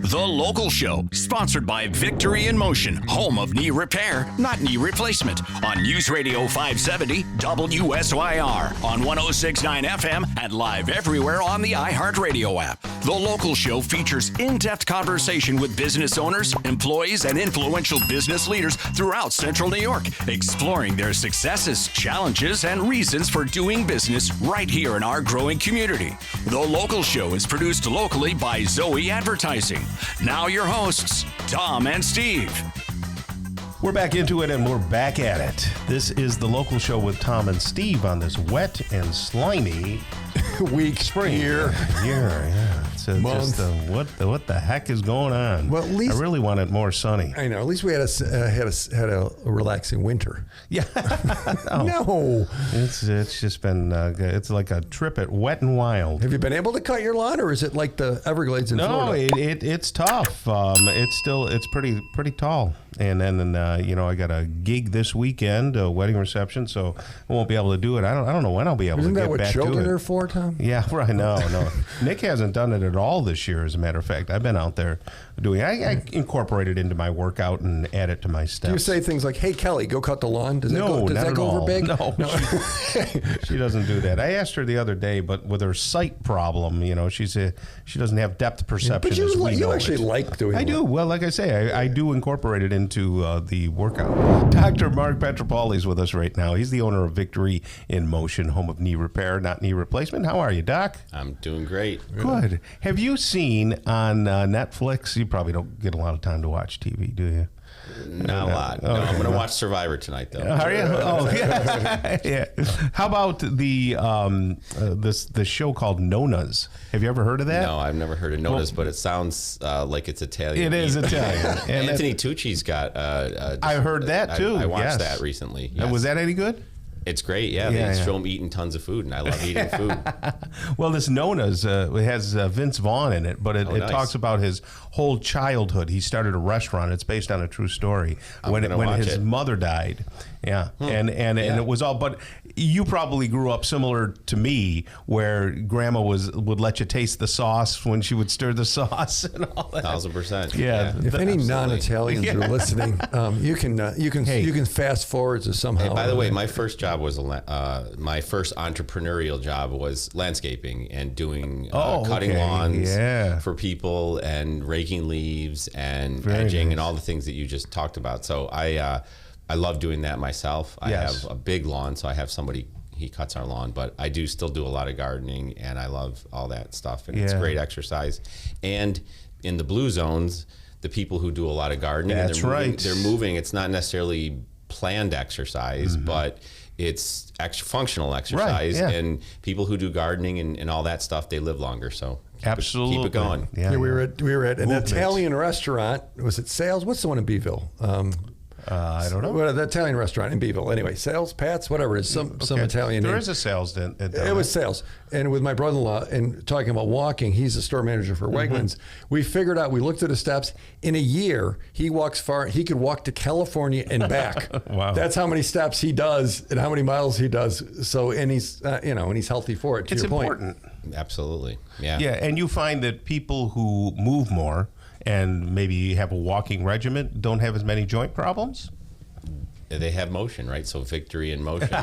The Local Show, sponsored by Victory in Motion, home of knee repair, not knee replacement, on News Radio 570 WSYR, on 106.9 FM, and live everywhere on the iHeartRadio app. The Local Show features in-depth conversation with business owners, employees, and influential business leaders throughout Central New York, exploring their successes, challenges, and reasons for doing business right here in our growing community. The Local Show is produced locally by Zoe Advertising. Now your hosts, Tom and Steve. We're back into it, and we're back at it. This is The Local Show with Tom and Steve on this wet and slimy week spring. Year. Yeah. So just what the heck is going on? Well, at least I really want it more sunny. I know. At least we had a relaxing winter. Yeah. No. It's just been it's like a trip at Wet and Wild. Have you been able to cut your lawn, or is it like the Everglades in Florida? No, it's tough. It's pretty tall. And then I got a gig this weekend, a wedding reception, so I won't be able to do it. I don't know when I'll be able to get back to it. Isn't that what children are for, Tom? Yeah, right. No. Nick hasn't done it at all this year, as a matter of fact. I've been out there doing I incorporate it into my workout and add it to my steps. Do you say things like, "Hey, Kelly, go cut the lawn"? Does that go over big? No. She doesn't do that. I asked her the other day, but with her sight problem, she doesn't have depth perception. But you actually like doing it. I do. Well, like I say, I do incorporate it into the workout. Dr. Marc Pietropaoli is with us right now. He's the owner of Victory in Motion, home of knee repair, not knee replacement. How are you, Doc? I'm doing great. Good. Have you seen on Netflix? You probably don't get a lot of time to watch TV, do you? Not a lot. No, I'm going to watch Survivor tonight, though. Are you? Oh, yeah. Yeah. How about the show called Nona's? Have you ever heard of that? No, I've never heard of Nona's, but it sounds like it's Italian. It is Italian. And Anthony Tucci's got. I heard that too. I watched that recently. Yes. Was that any good? It's great, yeah. They show him eating tons of food, and I love eating food. Well, this Nona's has Vince Vaughn in it, but it talks about his whole childhood. He started a restaurant. It's based on a true story. When his mother died. Yeah, and it was all. But you probably grew up similar to me, where Grandma would let you taste the sauce when she would stir the sauce and all that. 1,000%. Yeah. If any non-Italians are listening, you can fast forward to somehow. Hey, by the way, my first job was my first entrepreneurial job was landscaping and doing cutting lawns for people and raking leaves and edging and all the things that you just talked about. So I love doing that myself. I have a big lawn, so I have somebody, he cuts our lawn, but I do still do a lot of gardening, and I love all that stuff, and it's great exercise. And in the blue zones, the people who do a lot of gardening, they're moving. It's not necessarily planned exercise, but it's functional exercise, and people who do gardening and all that stuff, they live longer, so absolutely keep it going. Yeah, we were at an Italian restaurant. Was it Sales? What's the one in Beeville? I don't know. Well, the Italian restaurant in Beeville. Anyway, Sales, Pat's, whatever it is, some Italian name. There is a Sales. It was Sales. And with my brother-in-law, and talking about walking, he's a store manager for Wegmans. We figured out, we looked at the steps. In a year, he walks far. He could walk to California and back. Wow. That's how many steps he does and how many miles he does. So, and he's, and he's healthy for it. It's important. Absolutely. Yeah. Yeah, and you find that people who move more and maybe have a walking regimen don't have as many joint problems? They have motion, right? So Victory in Motion. So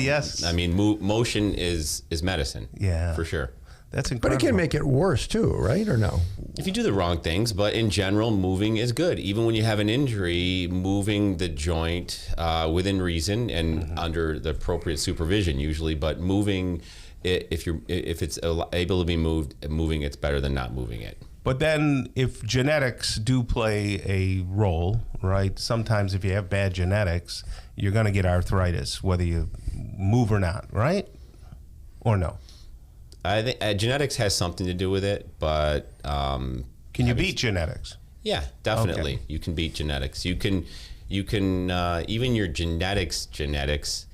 yes. I mean, motion is medicine. Yeah. For sure. That's incredible. But it can make it worse too, right? Or no? If you do the wrong things, but in general, moving is good. Even when you have an injury, moving the joint within reason and under the appropriate supervision usually, but moving, if it's able to be moved, moving it's better than not moving it. But then if genetics do play a role, right, sometimes if you have bad genetics, you're going to get arthritis, whether you move or not, right? Or no? I think genetics has something to do with it, but... can you beat genetics? Yeah, definitely. Okay. You can beat genetics. You can even your genetics,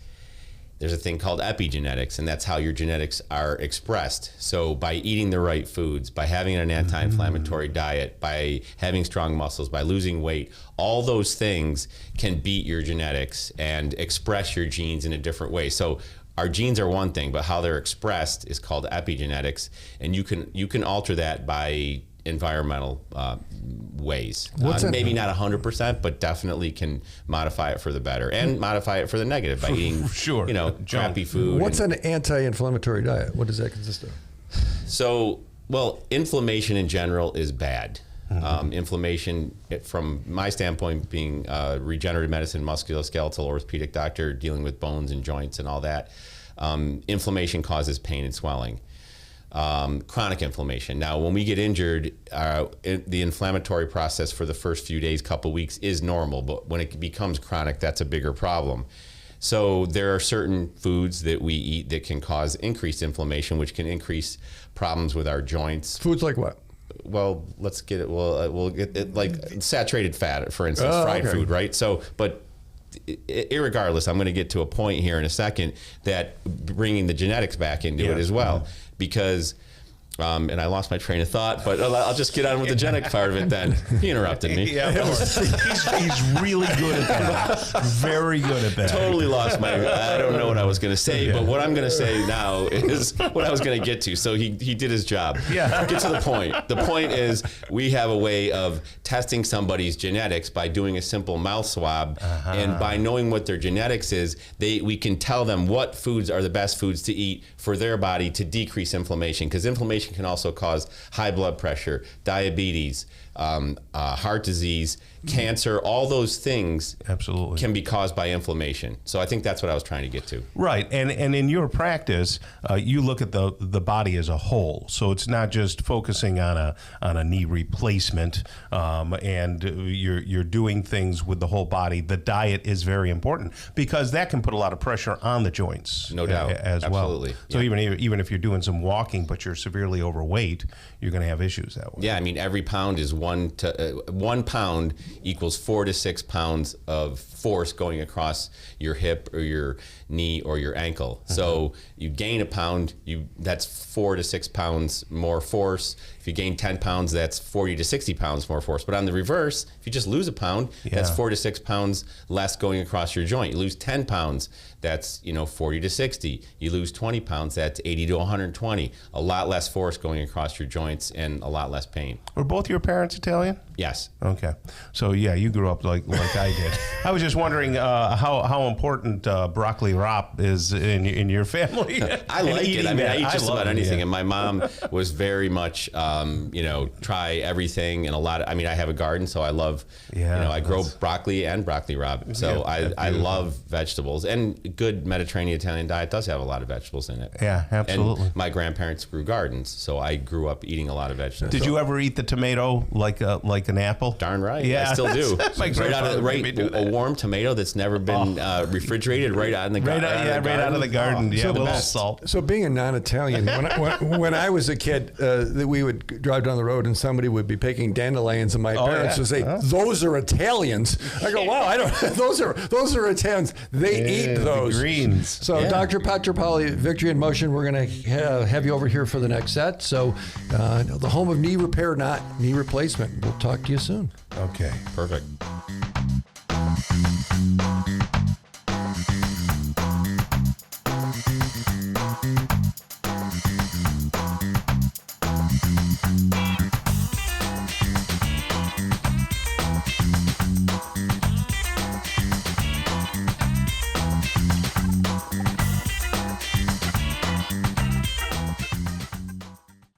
there's a thing called epigenetics, and that's how your genetics are expressed. So by eating the right foods, by having an anti-inflammatory diet, by having strong muscles, by losing weight, all those things can beat your genetics and express your genes in a different way. So our genes are one thing, but how they're expressed is called epigenetics, and you can alter that by environmental ways. Maybe not 100%, but definitely can modify it for the better and modify it for the negative by eating, crappy food. What's an anti-inflammatory diet? What does that consist of? So, inflammation in general is bad. Inflammation, from my standpoint, being a regenerative medicine, musculoskeletal orthopedic doctor, dealing with bones and joints and all that, inflammation causes pain and swelling. Chronic inflammation. Now, when we get injured, the inflammatory process for the first few days, couple weeks is normal, but when it becomes chronic, that's a bigger problem. So there are certain foods that we eat that can cause increased inflammation, which can increase problems with our joints. Foods like what? Well, let's get it. We'll get it like saturated fat, for instance, fried food, right? So, but irregardless, I'm going to get to a point here in a second that bringing the genetics back into it as well, because. And I lost my train of thought, but I'll just get on with the genetic part of it then. He interrupted me. Yeah, he's really good at that. Very good at that. Totally lost I don't know what I was going to say, but what I'm going to say now is what I was going to get to. So he did his job. Yeah. Get to the point. The point is we have a way of testing somebody's genetics by doing a simple mouth swab. And by knowing what their genetics is, we can tell them what foods are the best foods to eat for their body to decrease inflammation, because inflammation can also cause high blood pressure, diabetes, heart disease, cancer. All those things absolutely can be caused by inflammation. So I think that's what I was trying to get to. Right, and in your practice, you look at the body as a whole. So it's not just focusing on a knee replacement, and you're doing things with the whole body. The diet is very important because that can put a lot of pressure on the joints. No doubt, as absolutely. Well. So even if you're doing some walking, but you're severely overweight, you're going to have issues that way. Yeah, I mean every pound is 1 pound equals 4 to 6 pounds of force going across your hip or your knee or your ankle. So you gain a pound, that's 4 to 6 pounds more force. If you gain 10 pounds, that's 40 to 60 pounds more force. But on the reverse, if you just lose a pound, that's 4 to 6 pounds less going across your joint. You lose 10 pounds, that's 40 to 60. You lose 20 pounds, that's 80 to 120. A lot less force going across your joints and a lot less pain. Were both your parents Italian? Yes. Okay. So yeah, you grew up like I did. I was just wondering how important broccoli rape is in your family. I like it. I mean, I eat just about anything. And my mom was very much, try everything and a lot of, I mean, I have a garden, so I love, I grow broccoli and broccoli rabe. So I love vegetables, and good Mediterranean Italian diet does have a lot of vegetables in it. Yeah, absolutely. And my grandparents grew gardens, so I grew up eating a lot of vegetables. Did you ever eat the tomato like an apple? Darn right. Yeah. I still do. A warm tomato that's never been refrigerated right out in the garden. Right out of the garden. Yeah, with a little salt. So being a non-Italian, when I was a kid, we would drive down the road and somebody would be picking dandelions, and my parents would say, "Those are Italians." I go, "Wow, I don't. Those are Italians. They eat those." The greens. So Dr. Pietropaoli, Victory in Motion, we're going to have you over here for the next set. So the home of knee repair, not knee replacement. We'll talk to you soon. Okay. Perfect.